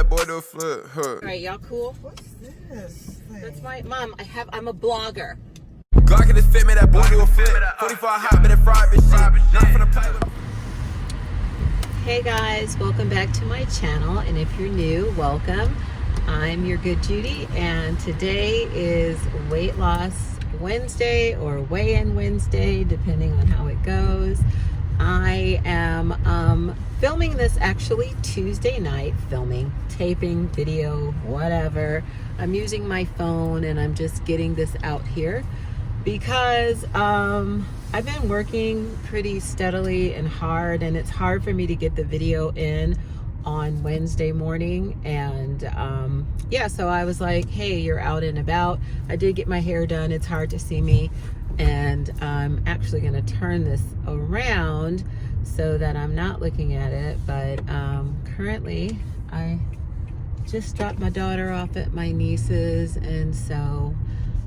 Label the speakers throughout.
Speaker 1: that boy do a flip. Huh.
Speaker 2: All right, y'all cool?
Speaker 3: What's this thing?
Speaker 2: That's my mom. I'm a blogger.
Speaker 1: Glock in the fit, man, that boy do a flip. 44 hot, but it fried bitch shit. Not finna play with.
Speaker 2: Hey guys, welcome back to my channel, and if you're new, welcome. I'm your good Judy, and today is Weight Loss Wednesday or Weigh-In Wednesday, depending on how it goes. I am filming this actually Tuesday night, taping, video, whatever. I'm using my phone and I'm just getting this out here because I've been working pretty steadily and hard, and it's hard for me to get the video in on Wednesday morning. And yeah, so I was like, hey, you're out and about. I did get my hair done. It's hard to see me, and I'm actually going to turn this around so that I'm not looking at it. But currently I just dropped my daughter off at my niece's, and so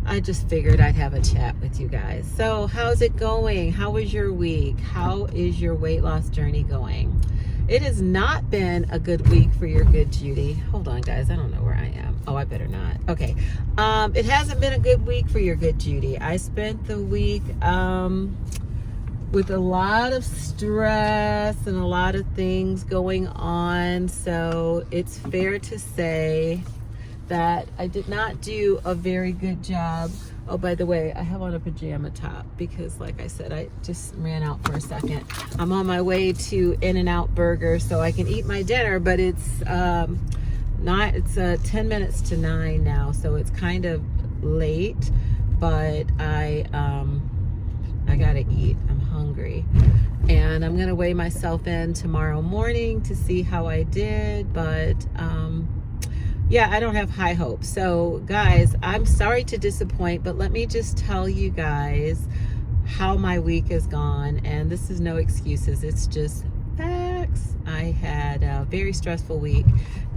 Speaker 2: I just figured I'd have a chat with you guys. So how's it going? How was your week? How is your weight loss journey going? It has not been a good week for your good Judy. Hold on, guys. I don't know where I am. Oh, I better not. Okay. It hasn't been a good week for your good Judy. I spent the week with a lot of stress and a lot of things going on. So it's fair to say that I did not do a very good job. Oh, by the way, I have on a pajama top because, like I said, I just ran out for a second. I'm on my way to In-N-Out Burger so I can eat my dinner, but it's 10 minutes to 9 now, so it's kind of late, but I gotta eat. I'm hungry, and I'm gonna weigh myself in tomorrow morning to see how I did, but yeah, I don't have high hopes. So guys, I'm sorry to disappoint, but let me just tell you guys how my week has gone, and this is no excuses, it's just facts. I had a very stressful week,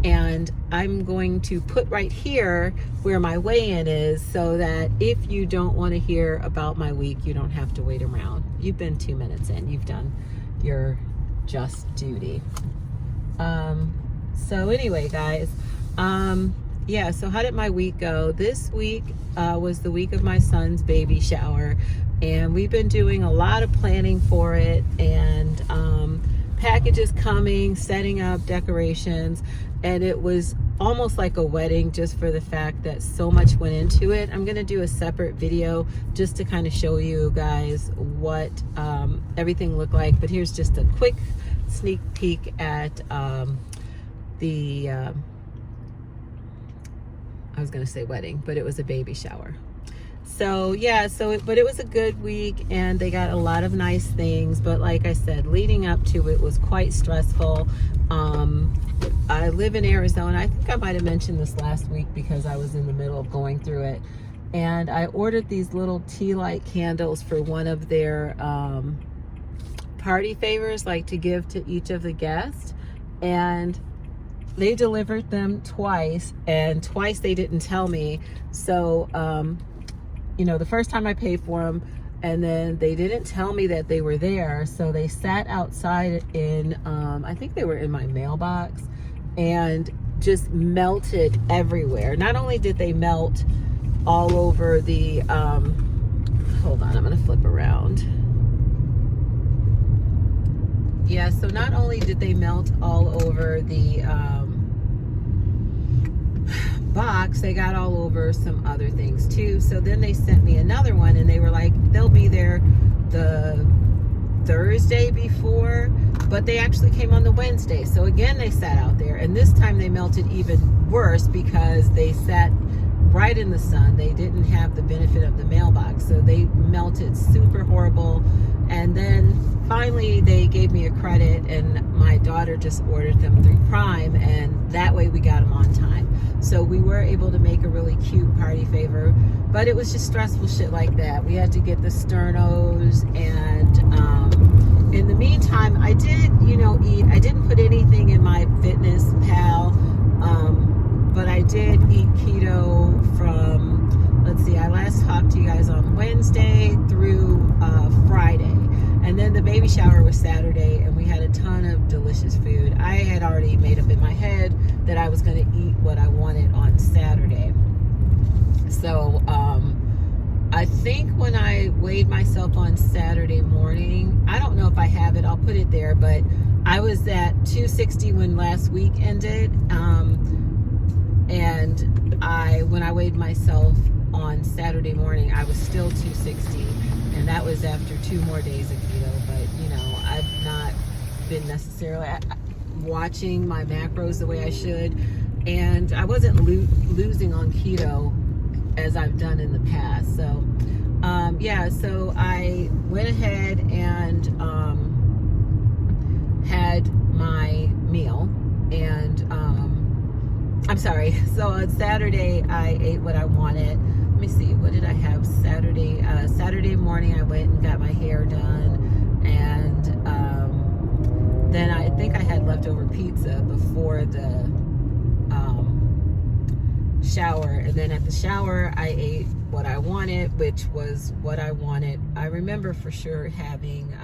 Speaker 2: and I'm going to put right here where my weigh-in is so that if you don't want to hear about my week, you don't have to wait around. You've been 2 minutes in, you've done your just duty. So anyway, guys, yeah, so how did my week go? This week was the week of my son's baby shower, and we've been doing a lot of planning for it, and packages coming, setting up decorations, and it was almost like a wedding just for the fact that so much went into it. I'm gonna do a separate video just to kind of show you guys what everything looked like, but here's just a quick sneak peek at the I was gonna say wedding, but it was a baby shower. So yeah, but it was a good week, and they got a lot of nice things, but like I said, leading up to it was quite stressful. I live in Arizona. I think I might have mentioned this last week because I was in the middle of going through it, and I ordered these little tea light candles for one of their party favors, like to give to each of the guests, and they delivered them twice, and twice they didn't tell me. So you know, the first time I paid for them, and then they didn't tell me that they were there, so they sat outside in I think they were in my mailbox, and just melted everywhere. Not only did they melt all over the hold on, I'm gonna flip around. Yeah, so not only did they melt all over the box, they got all over some other things too. So then they sent me another one, and they were like, they'll be there the Thursday before, but they actually came on the Wednesday. So again, they sat out there, and this time they melted even worse because they sat right in the sun. They didn't have the benefit of the mailbox, so they melted super horrible. And then finally they gave me a credit, and my daughter just ordered them through Prime, and that way we got them on time. So we were able to make a really cute party favor, but it was just stressful shit like that. We had to get the sternos, and in the meantime, I did, eat. I didn't put anything in my Fitness Pal, but I did eat keto from, let's see, I last talked to you guys on Wednesday through Friday. And then the baby baby shower was Saturday, and we had a ton of delicious food. I had already made up in my head that I was going to eat what I wanted on Saturday. So I think when I weighed myself on Saturday morning, I don't know if I have it, I'll put it there, but I was at 260 when last week ended. And when I weighed myself on Saturday morning, I was still 260, and that was after 2 more days of keto. But you know, I've not been necessarily watching my macros the way I should, and I wasn't losing on keto as I've done in the past. So yeah, so I went ahead and had my meal, and I'm sorry, so on Saturday I ate what I wanted. Let me see, what did I have Saturday? Saturday morning I went and got my hair done, and then I think I had leftover pizza before the shower, and then at the shower I ate what I wanted, which was what I wanted. I remember for sure having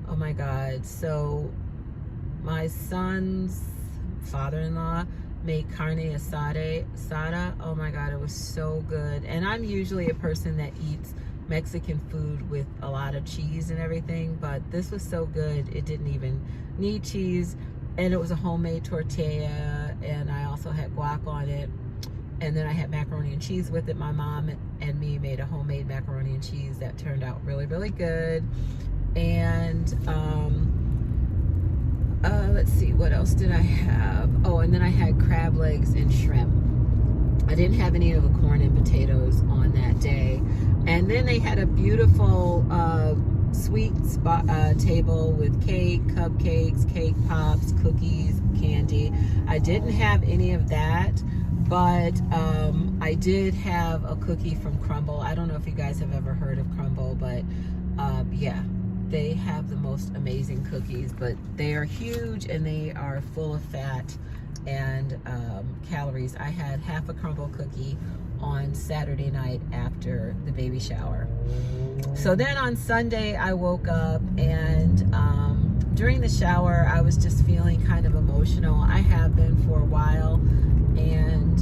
Speaker 2: oh my god, so my son's father-in-law made carne asada. Oh my god, it was so good. And I'm usually a person that eats Mexican food with a lot of cheese and everything, but this was so good it didn't even need cheese, and it was a homemade tortilla, and I also had guac on it, and then I had macaroni and cheese with it. My mom and me made a homemade macaroni and cheese that turned out really, really good. And let's see, what else did I have? Oh, and then I had crab legs and shrimp. I didn't have any of the corn and potatoes on that day. And then they had a beautiful sweet table with cake, cupcakes, cake pops, cookies, candy. I didn't have any of that, but I did have a cookie from Crumble. I don't know if you guys have ever heard of Crumble, but yeah, they have the most amazing cookies, but they are huge and they are full of fat and calories. I had half a Crumble cookie on Saturday night after the baby shower. So then on Sunday I woke up, and during the shower I was just feeling kind of emotional. I have been for a while, and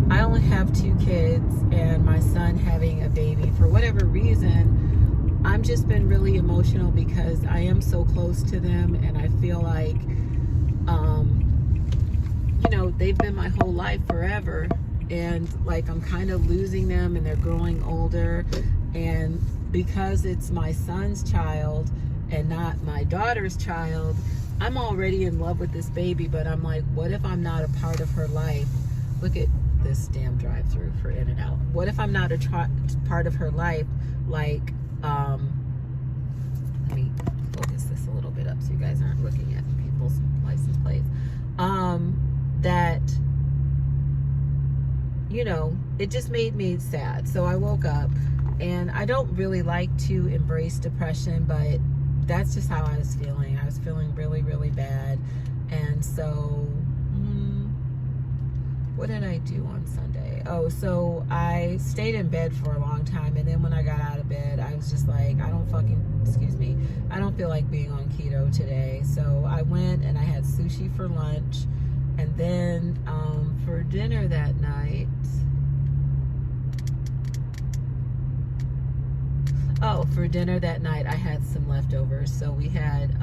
Speaker 2: I only have 2 kids, and my son having a baby, for whatever reason, I'm just been really emotional because I am so close to them, and I feel like, they've been my whole life forever, and like I'm kind of losing them, and they're growing older, and because it's my son's child and not my daughter's child, I'm already in love with this baby, but I'm like, what if I'm not a part of her life? Look at this damn drive-through for In-N-Out. What if I'm not a part of her life? Like, let me focus this a little bit up so you guys aren't looking at people's license plates. That, it just made me sad. So I woke up, and I don't really like to embrace depression, but that's just how I was feeling. I was feeling really, really bad. And so what did I do on Sunday? Oh, so I stayed in bed for a long time, and then when I got out of bed, I was just like, I don't feel like being on keto today. So I went and I had sushi for lunch, and then for dinner that night, I had some leftovers. So we had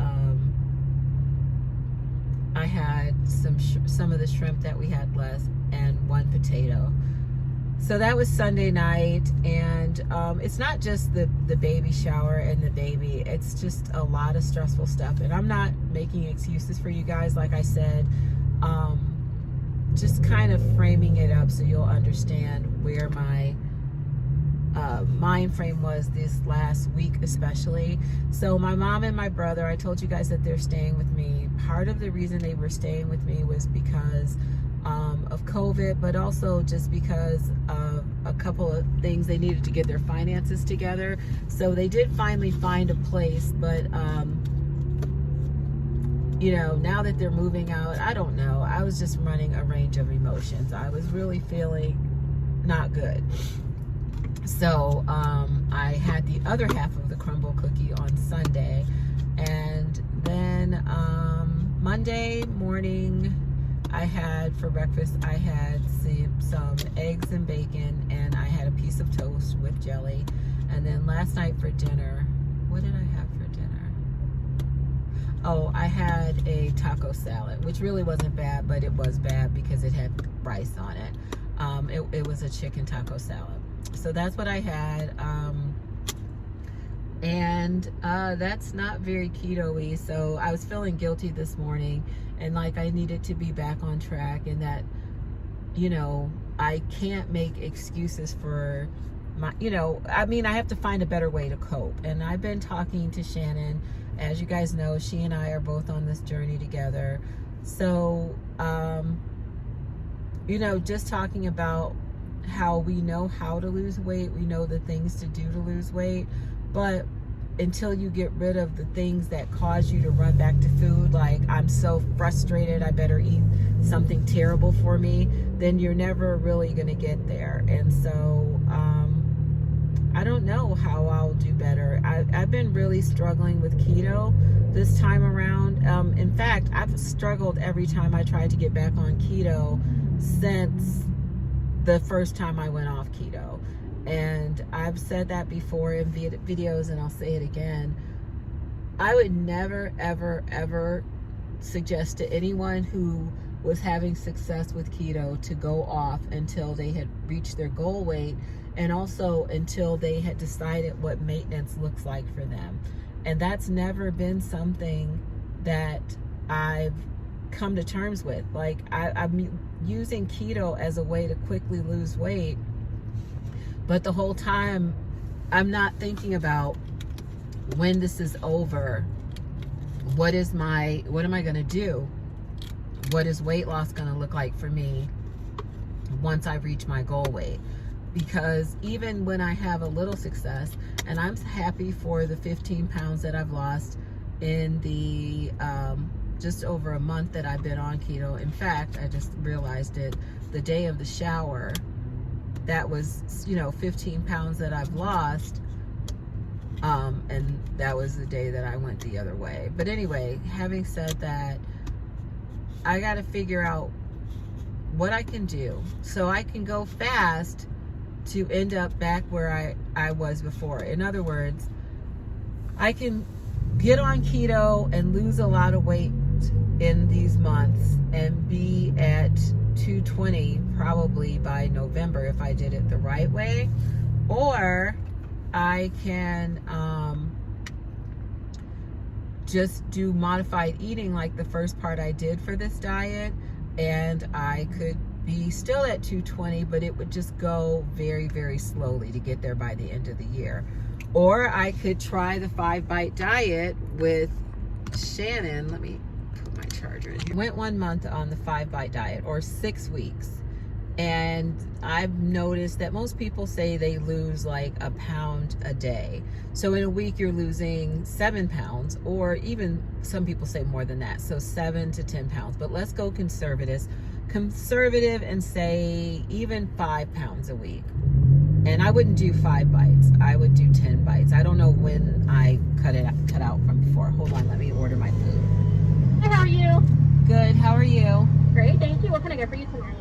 Speaker 2: I had some of the shrimp that we had left, and 1 potato. So that was Sunday night, and it's not just the baby shower and the baby, it's just a lot of stressful stuff, and I'm not making excuses for you guys. Like I said, just kind of framing it up so you'll understand where my mind frame was this last week especially. So my mom and my brother, I told you guys that they're staying with me. Part of the reason they were staying with me was because of COVID, but also just because of a couple of things. They needed to get their finances together. So they did finally find a place, but now that they're moving out, I don't know. I was just running a range of emotions. I was really feeling not good. So I had the other half of the crumble cookie on Sunday, and then Monday morning I had for breakfast, I had some eggs and bacon, and I had a piece of toast with jelly. And then last night for dinner, what did I have for dinner? Oh, I had a taco salad, which really wasn't bad, but it was bad because it had rice on it. It was a chicken taco salad. So that's what I had. And that's not very keto-y. So I was feeling guilty this morning, and like I needed to be back on track, and that, you know, I can't make excuses for my, you know, I mean, I have to find a better way to cope. And I've been talking to Shannon. As you guys know, she and I are both on this journey together. So, you know, just talking about how we know how to lose weight, we know the things to do to lose weight, but until you get rid of the things that cause you to run back to food, like I'm so frustrated, I better eat something terrible for me, then you're never really gonna get there. And so I don't know how I'll do better. I've been really struggling with keto this time around. In fact, I've struggled every time I tried to get back on keto since the first time I went off keto. And I've said that before in videos, and I'll say it again. I would never, ever, ever suggest to anyone who was having success with keto to go off until they had reached their goal weight, and also until they had decided what maintenance looks like for them. And that's never been something that I've come to terms with. Like I'm using keto as a way to quickly lose weight, but the whole time I'm not thinking about when this is over, what am I going to do? What is weight loss going to look like for me once I reach my goal weight? Because even when I have a little success, and I'm happy for the 15 pounds that I've lost in the just over a month that I've been on keto. In fact, I just realized it the day of the shower. That was, you know, 15 pounds that I've lost. And that was the day that I went the other way. But anyway, having said that, I got to figure out what I can do so I can go fast to end up back where I was before. In other words, I can get on keto and lose a lot of weight in these months and be at 220 probably by November if I did it the right way. Or I can just do modified eating like the first part I did for this diet, and I could be still at 220, but it would just go very, very slowly to get there by the end of the year. Or I could try the 5-bite diet with Shannon. Let me put my charger in here. Went 1 month on the 5-bite diet, or 6 weeks. And I've noticed that most people say they lose like a pound a day. So in a week you're losing 7 pounds, or even some people say more than that. So 7 to 10 pounds. But let's go conservative and say even 5 pounds a week. And I wouldn't do 5 bites. I would do 10 bites. I don't know when I cut out from before. Hold on, let me order my food.
Speaker 4: Hi, how are you?
Speaker 2: Good, how are you?
Speaker 4: Great, thank you. What can I get for you tonight?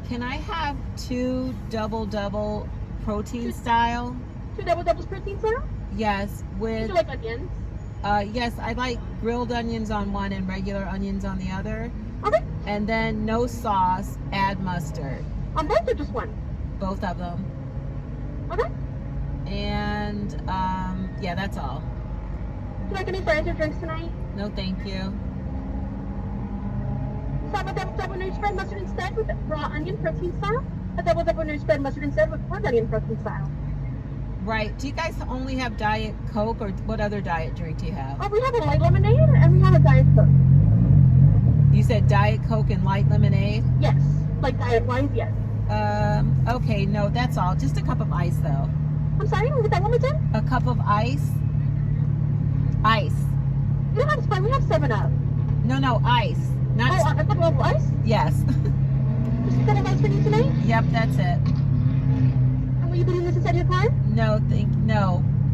Speaker 2: Can I have 2 double protein style?
Speaker 4: 2 doubles protein style?
Speaker 2: Yes,
Speaker 4: Would
Speaker 2: with
Speaker 4: you like onions?
Speaker 2: yes, I like grilled onions on one and regular onions on the other.
Speaker 4: Okay.
Speaker 2: And then no sauce, add mustard.
Speaker 4: On both or just one?
Speaker 2: Both of them.
Speaker 4: Okay.
Speaker 2: And yeah, that's all.
Speaker 4: Would you like any fries or drinks tonight?
Speaker 2: No, thank you.
Speaker 4: So I have a double new spread mustard instead with raw onion protein style. A double new spread mustard instead with red onion protein style.
Speaker 2: Right. Do you guys only have Diet Coke, or what other diet drink do you have?
Speaker 4: Oh, we have a light lemonade and we have a Diet Coke.
Speaker 2: You said Diet Coke and light lemonade?
Speaker 4: Yes. Like diet wise, yes.
Speaker 2: Okay, no, that's all. Just a cup of ice, though.
Speaker 4: I'm sorry, repeat that one more time?
Speaker 2: A cup of ice? Ice.
Speaker 4: We don't have Sprite, we have 7-Up.
Speaker 2: No, ice. Not
Speaker 4: Oh, a cup of ice?
Speaker 2: yes.
Speaker 4: Just a cup of ice for you tonight?
Speaker 2: Yep, that's it.
Speaker 4: I'm Will you put this inside your car?
Speaker 2: No,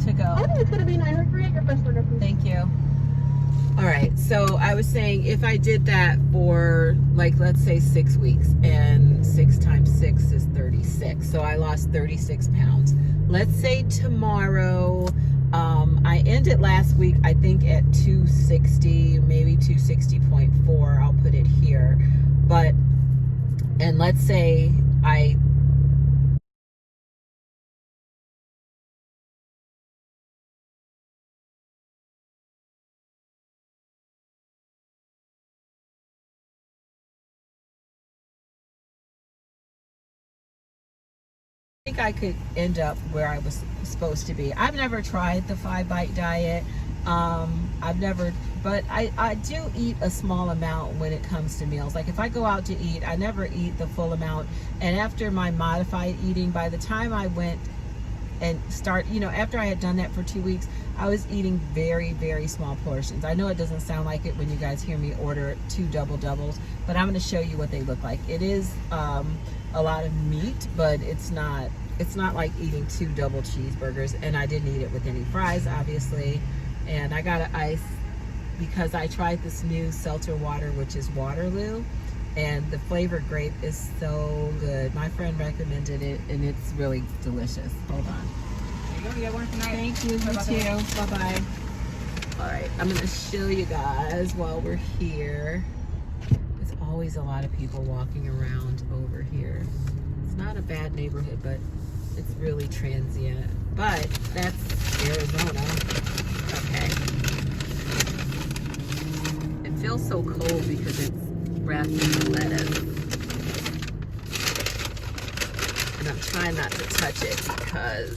Speaker 2: to go.
Speaker 4: Okay, it's gonna be 903 at your first order, please.
Speaker 2: Thank you. All right, so I was saying if I did that for, like, let's say 6 weeks, and 6 times 6 is 36, so I lost 36 pounds. Let's say tomorrow, I ended last week, I think, at 260, maybe 260.4. I'll put it here. But, and let's say I think I could end up where I was supposed to be. I've never tried the 5-bite diet. But I do eat a small amount when it comes to meals. Like if I go out to eat, I never eat the full amount. And after my modified eating, by the time I went and after I had done that for 2 weeks, I was eating very, very small portions. I know it doesn't sound like it when you guys hear me order 2 double doubles, but I'm going to show you what they look like. It is a lot of meat, but it's not like eating 2 double cheeseburgers. And I didn't eat it with any fries, obviously. And I got an ice because I tried this new seltzer water, which is Waterloo, and the flavored grape is so good. My friend recommended it, and it's really delicious. Hold on.
Speaker 3: There you go. You got one tonight.
Speaker 2: Thank you. You too. Bye-bye. All right, I'm gonna show you guys while we're here. There's always a lot of people walking around over here. It's not a bad neighborhood, but it's really transient. But that's Arizona. Okay. It feels so cold because it's wrapped in lettuce. And I'm trying not to touch it because,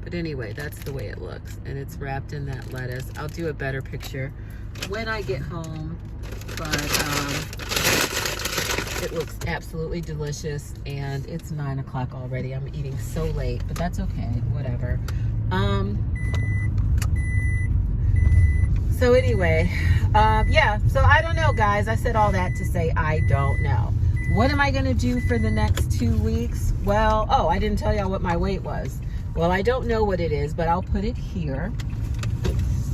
Speaker 2: but anyway, that's the way it looks. And it's wrapped in that lettuce. I'll do a better picture when I get home. But, it looks absolutely delicious, and it's 9 o'clock already. I'm eating so late, but that's okay, whatever. So anyway, yeah, so I don't know, guys. I said all that to say I don't know. What am I gonna do for the next 2 weeks? Well, oh, I didn't tell y'all what my weight was. Well, I don't know what it is, but I'll put it here.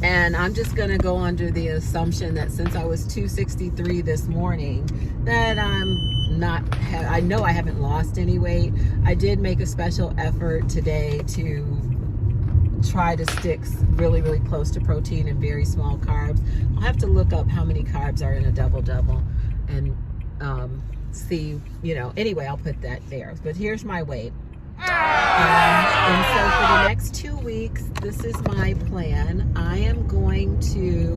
Speaker 2: And I'm just gonna go under the assumption that since I was 263 this morning, that I know I haven't lost any weight. I did make a special effort today to try to stick really, really close to protein and very small carbs. I'll have to look up how many carbs are in a double and see, anyway, I'll put that there. But here's my weight. And so for the next 2 weeks, this is my plan. I am going to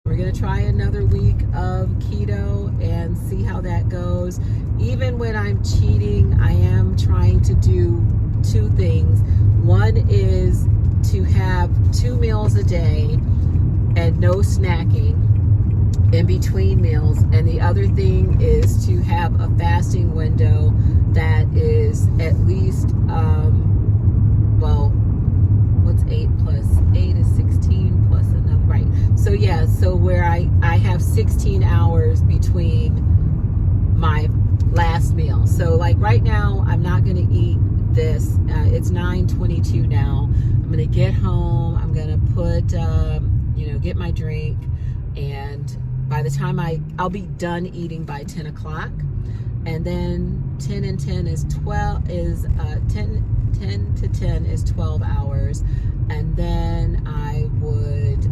Speaker 2: We're going to try another week of keto and see how that goes. Even when I'm cheating, I am trying to do 2 things. One is to have 2 meals a day and no snacking in between meals. And the other thing is to have a fasting window that is at least, what's 8 plus 8 is 16 plus another, right? So yeah, so where I have 16 hours between my last meal. So like right now, I'm not going to eat this. It's 9:22 now. I'm going to get home. I'm going to put, get my drink, and by the time I'll be done eating by 10 o'clock, and then 10 and 10 is 12 is 10 to 10 is 12 hours, and then I would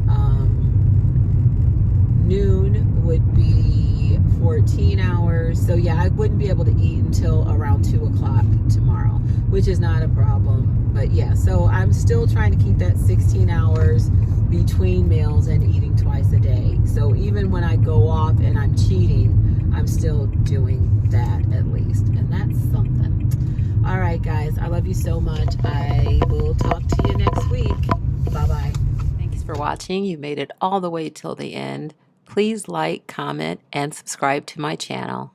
Speaker 2: noon would be 14 hours. So yeah, I wouldn't be able to eat until around 2 o'clock tomorrow, which is not a problem. But yeah, so I'm still trying to keep that 16 hours between meals and eating twice a day. So even when I go off and I'm cheating, I'm still doing that at least. And that's something. All right, guys, I love you so much. I will talk to you next week. Bye-bye. Thanks for watching. You made it all the way till the end. Please like, comment, and subscribe to my channel.